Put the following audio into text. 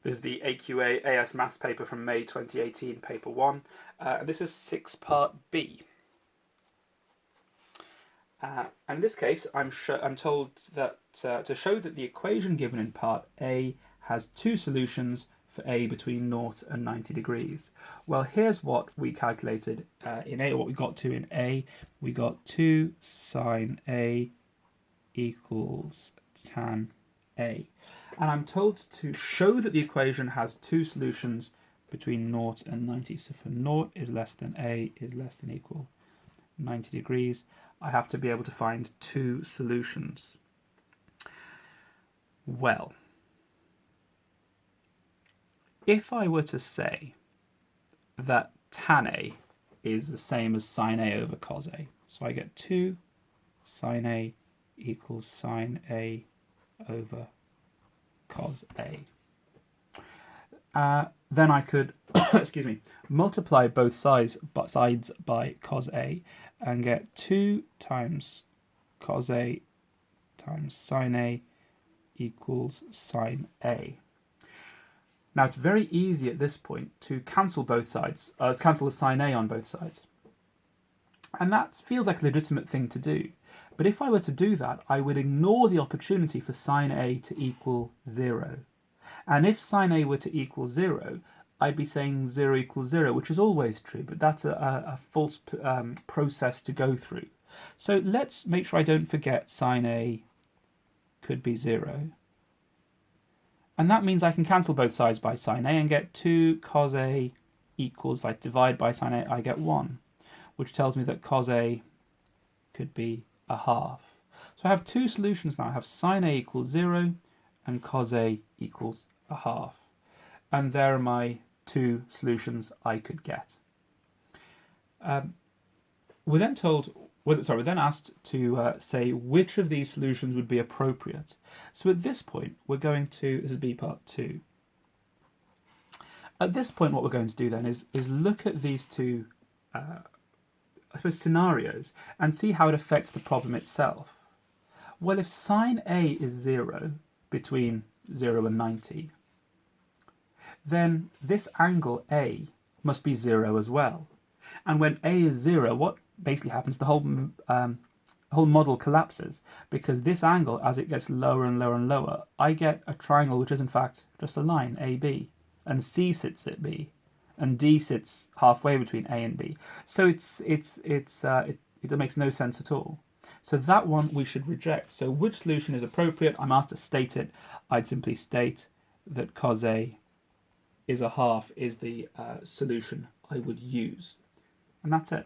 This is the AQA AS Maths paper from May 2018, paper 1. And this is 6-part B. And in this case, I'm told that to show that the equation given in part A has two solutions for A between 0 and 90 degrees. Well, here's what we calculated in A, what we got to in A. We got 2 sine A equals tan A. And I'm told to show that the equation has two solutions between 0 and 90. So for 0 is less than A is less than equal 90 degrees, I have to be able to find two solutions. Well, if I were to say that tan A is the same as sine A over cos A, so I get 2 sine A equals sine A over cos A. Then I could, excuse me, multiply both sides by cos A and get 2 times cos A times sine A equals sine A. Now it's very easy at this point to cancel both sides, cancel the sine A on both sides. And that feels like a legitimate thing to do. But if I were to do that, I would ignore the opportunity for sine A to equal 0. And if sine A were to equal 0, I'd be saying 0 equals 0, which is always true, but that's a false process to go through. So let's make sure I don't forget sine A could be 0. And that means I can cancel both sides by sine A and get 2 cos A equals, if I divide by sine A, I get 1, which tells me that cos A could be a half. So I have two solutions now. I have sine A equals 0 and cos A equals a half. And there are my two solutions I could get. We're then asked to say which of these solutions would be appropriate. So at this point, we're going to, this is B part 2. At this point, what we're going to do then is look at these two I suppose, scenarios and see how it affects the problem itself. Well, if sine A is 0 between 0 and 90, then this angle A must be 0 as well. And when A is 0, what basically happens, the whole model collapses, because this angle, as it gets lower and lower and lower, I get a triangle which is in fact just a line, AB, and C sits at B. And D sits halfway between A and B. So it makes no sense at all. So that one we should reject. So which solution is appropriate? I'm asked to state it. I'd simply state that cos A is a half is the solution I would use. And that's it.